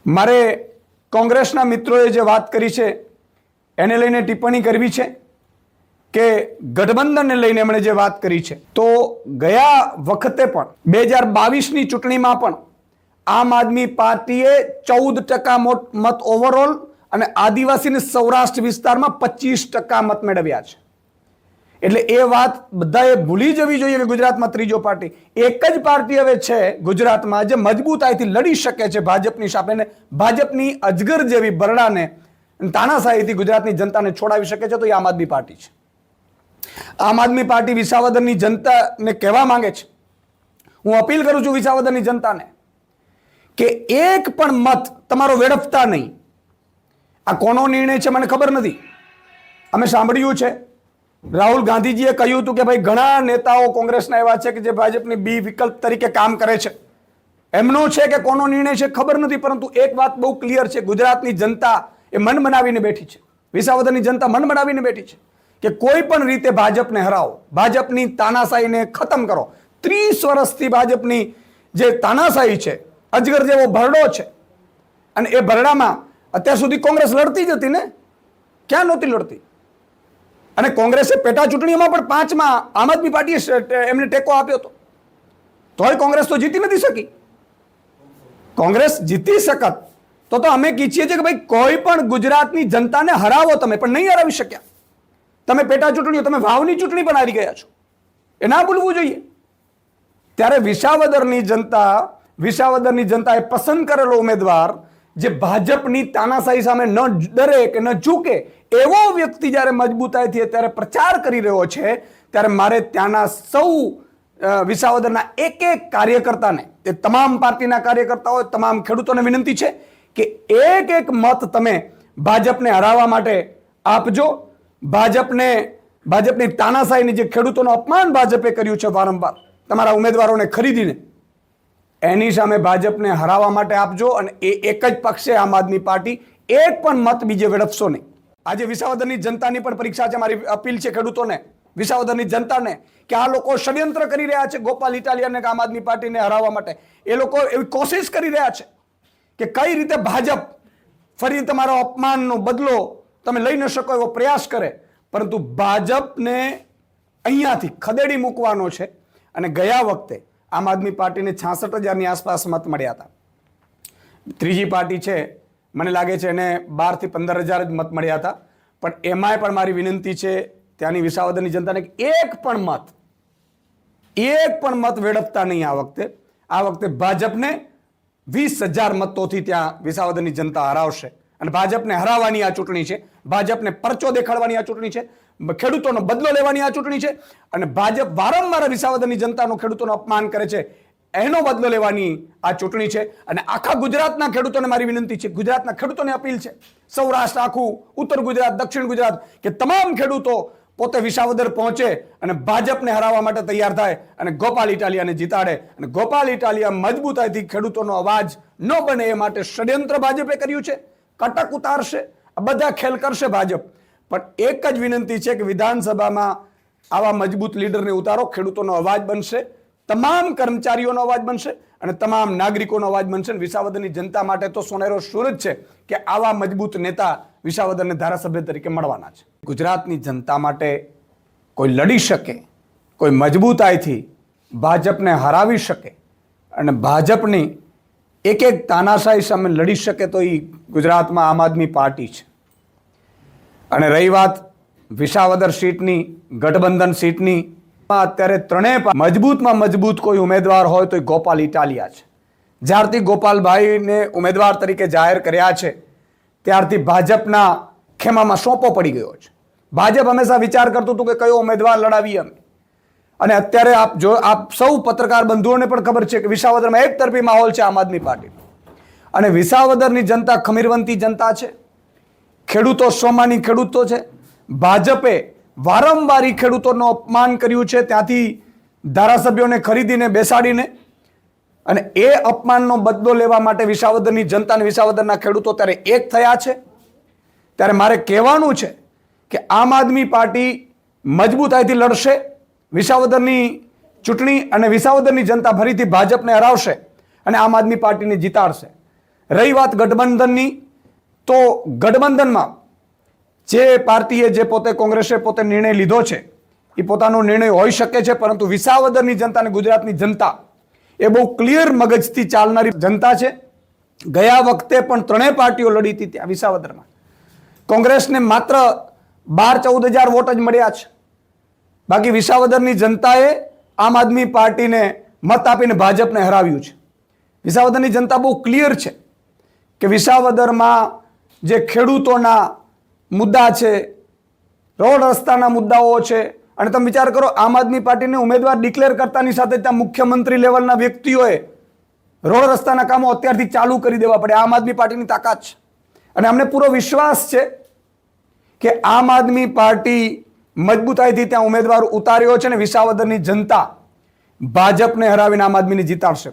મારે કોંગ્રેસના મિત્રોએ જે વાત કરી છે એને લઈને ટિપ્પણી કરવી છે કે ગઠબંધનને લઈને એમણે જે વાત કરી છે, તો ગયા વખતે પણ 2022ની ચૂંટણીમાં પણ આમ આદમી પાર્ટીએ 14% મત ઓવરઓલ અને આદિવાસી અને સૌરાષ્ટ્ર વિસ્તારમાં 25% મત મેળવ્યા છે. એટલે એ વાત બધાએ ભૂલી જવી જોઈએ કે ગુજરાતમાં ત્રીજો પાર્ટી એક જ પાર્ટી હવે છે ગુજરાતમાં જે મજબૂતાઈથી લડી શકે છે ભાજપની સામે, ભાજપની અજગર જેવી બરડાને તાનાશાહીથી ગુજરાતની જનતાને છોડાવી શકે છે, તો એ આમ આદમી પાર્ટી છે. આમ આદમી પાર્ટી વિસાવદરની જનતાને કહેવા માંગે છે, હું અપીલ કરું છું વિસાવદરની જનતાને કે એક પણ મત તમારો વેડફતા નહીં. આ કોનો નિર્ણય છે મને ખબર નથી. અમે સાંભળ્યું છે રાહુલ ગાંધીજીએ કહ્યું હતું કે ભાઈ ઘણા નેતાઓ કોંગ્રેસના એવા છે કે જે ભાજપની બી વિકલ્પ તરીકે કામ કરે છે. એમનો છે કે કોનો નિર્ણય છે ખબર નથી, પરંતુ એક વાત બહુ ક્લિયર છે, ગુજરાતની જનતા એ મન બનાવીને બેઠી છે, વિસાવદરની જનતા મન બનાવીને બેઠી છે કે કોઈ પણ રીતે ભાજપને હરાવો, ભાજપની તાનાશાહીને ખતમ કરો. 30 વર્ષથી ભાજપની જે તાનાશાહી છે, અજગર જેવો ભરડો છે, અને એ ભરડામાં અત્યાર સુધી કોંગ્રેસ લડતી જ હતી ને, ક્યાં નહોતી લડતી? અને કોંગ્રેસે પેટા ચૂંટણીઓમાં પણ 5માં આમ આદમી પાર્ટીએ એમને ટેકો આપ્યો હતો, તોય કોંગ્રેસ તો જીતી નથી શકી. કોંગ્રેસ જીતી શકત તો અમે ઈચ્છીએ છીએ કે ભાઈ કોઈ પણ ગુજરાતની જનતાને હરાવો તમે, પણ નહીં હરાવી શક્યા. તમે પેટા ચૂંટણીઓ, તમે વાવની ચૂંટણી પણ હારી ગયા છો, એ ના ભૂલવું જોઈએ. ત્યારે વિસાવદરની જનતાએ પસંદ કરેલો ઉમેદવાર જે ભાજપની તાનાશાહી સામે ન ડરે કે ન ઝૂકે એવો વ્યક્તિ જ્યારે મજબૂતાઈથી અત્યારે પ્રચાર કરી રહ્યો છે, ત્યારે મારે ત્યાંના સૌ વિસાવદરના એક એક કાર્યકર્તાને, તે તમામ પાર્ટીના કાર્યકર્તાઓ, તમામ ખેડૂતોને વિનંતી છે કે એક એક મત તમે ભાજપને હરાવવા માટે આપજો. ભાજપની તાનાશાહીની જે ખેડૂતોનું અપમાન ભાજપે કર્યું છે વારંવાર તમારા ઉમેદવારોને ખરીદીને, એની સામે ભાજપને હરાવવા માટે આપજો. અને એ એક જ પક્ષે આમ આદમી પાર્ટી એક પણ મત બીજે વેડફશો નહીં. આજે વિસાવદરની જનતાની પણ પરીક્ષા છે. મારી અપીલ છે ખેડૂતોને, વિસાવદરની જનતાને, કે આ લોકો ષડયંત્ર કરી રહ્યા છે ગોપાલ ઇટાલિયાને આમ આદમી પાર્ટીને હરાવવા માટે. એ લોકો એવી કોશિશ કરી રહ્યા છે કે કઈ રીતે ભાજપ ફરી તમારો અપમાનનો બદલો તમે લઈ ન શકો એવો પ્રયાસ કરે, પરંતુ ભાજપને અહીંયાથી ખદેડી મૂકવાનો છે. અને ગયા વખતે આમ આદમી પાર્ટીને 66,000ની આસપાસ મત મળ્યા હતા. ત્રીજી પાર્ટી છે, મને લાગે છે એને 12 થી 15,000 જ મત મળ્યા હતા. પણ એમાંય પણ મારી વિનંતી છે ત્યાંની વિસાવદરની જનતાને કે એક પણ મત વેડફતા નહીં. આ વખતે ભાજપને 20,000 મતોથી ત્યાં વિસાવદરની જનતા હરાવશે. અને ભાજપને હરાવવાની આ ચૂંટણી છે, ભાજપને પરચો દેખાડવાની આ ચૂંટણી છે, ખેડૂતોનો બદલો લેવાની આ ચૂંટણી છે. અને ભાજપ વારંવાર વિસાવદરની જનતાનો ખેડૂતોનો અપમાન કરે છે, એનો બદલો લેવાની આ ચૂંટણી છે. અને આખા ગુજરાતના ખેડૂતોને મારી વિનંતી છે, ગુજરાતના ખેડૂતોને અપીલ છે, સૌરાષ્ટ્ર આખું, ઉત્તર ગુજરાત, દક્ષિણ ગુજરાત, કે તમામ ખેડૂતો પોતે વિસાવદર પહોંચે અને ભાજપને હરાવવા માટે તૈયાર થાય અને ગોપાલ ઇટાલિયાને જીતાડે. અને ગોપાલ ઇટાલિયા મજબૂતાઈથી ખેડૂતોનો અવાજ ન બને એ માટે ષડયંત્ર ભાજપે કર્યું છે, કટક ઉતારશે, આ બધા ખેલ કરશે ભાજપ. પણ એક જ વિનંતી છે કે વિધાનસભામાં આવા મજબૂત લીડરને ઉતારો, ખેડૂતોનો અવાજ બનશે, તમામ કર્મચારીઓનો અવાજ બનશે અને તમામ નાગરિકોનો અવાજ બનશે. વિસાવદરની જનતા માટે તો સોનેરો સૂરજ છે કે આવા મજબૂત નેતા વિસાવદરને ધારાસભ્ય તરીકે મળવાના છે. ગુજરાતની જનતા માટે કોઈ લડી શકે, કોઈ મજબૂતાઈથી ભાજપને હરાવી શકે અને ભાજપની એક એક તાનાશાહી સામે લડી શકે તો એ ગુજરાતમાં આમ આદમી પાર્ટી છે. અને રહી વાત વિસાવદર સીટની, ગઠબંધન સીટની, અત્યારે ત્રણેય મજબૂતમાં મજબૂત કોઈ ઉમેદવાર હોય તો ગોપાલ ઇટાલિયા છે. જ્યારથી ગોપાલભાઈને ઉમેદવાર તરીકે જાહેર કર્યા છે ત્યારથી ભાજપના ખેમામાં સોંપો પડી ગયો છે. ભાજપ હંમેશા વિચાર કરતું હતું કે કયો ઉમેદવાર લડાવીએ અમે. અને અત્યારે આપ સૌ પત્રકાર બંધુઓને પણ ખબર છે કે વિસાવદરમાં એક તરફી માહોલ છે આમ આદમી પાર્ટી. અને વિસાવદરની જનતા ખમીરવંતી જનતા છે, ખેડૂતો સ્વમાની ખેડૂતો છે. ભાજપે વારંવાર ખેડૂતોનું અપમાન કર્યું છે, ત્યાંથી ધારાસભ્યોને ખરીદીને બેસાડીને, અને એ અપમાનનો બદલો લેવા માટે વિસાવદરની જનતા અને વિસાવદરના ખેડૂતો ત્યારે એક થયા છે. ત્યારે મારે કહેવાનું છે કે આમ આદમી પાર્ટી મજબૂતાઈથી લડશે વિસાવદરની ચૂંટણી અને વિસાવદરની જનતા ફરીથી ભાજપને હરાવશે અને આમ આદમી પાર્ટીને જીતાડશે. રહી વાત ગઠબંધનની, તો ગઠબંધનમાં જે પાર્ટીએ જે પોતે કોંગ્રેસે પોતે નિર્ણય લીધો છે એ પોતાનો નિર્ણય હોઈ શકે છે, પરંતુ વિસાવદરની જનતા અને ગુજરાતની જનતા એ બહુ ક્લિયર મગજથી ચાલનારી જનતા છે. ગયા વખતે પણ ત્રણેય પાર્ટીઓ લડી હતી ત્યાં વિસાવદરમાં. કોંગ્રેસને માત્ર 12-14 હજાર વોટ જ મળ્યા છે. બાકી વિસાવદરની જનતાએ આમ આદમી પાર્ટીને મત આપીને ભાજપને હરાવ્યું છે. વિસાવદરની જનતા બહુ ક્લિયર છે કે વિસાવદરમાં જે ખેડૂતોના મુદ્દા છે, રોડ રસ્તાના મુદ્દાઓ છે, અને તમે વિચાર કરો આમ આદમી પાર્ટીને ઉમેદવાર ડિક્લેર કરતાની સાથે ત્યાં મુખ્યમંત્રી લેવલના વ્યક્તિઓએ રોડ રસ્તાના કામો અત્યારથી ચાલુ કરી દેવા પડે. આમ આદમી પાર્ટીની તાકાત છે. અને અમને પૂરો વિશ્વાસ છે કે આમ આદમી પાર્ટી મજબૂતાઈથી ત્યાં ઉમેદવાર ઉતાર્યો છે અને વિસાવદરની જનતા ભાજપને હરાવીને આમ આદમીને જીતાડશે.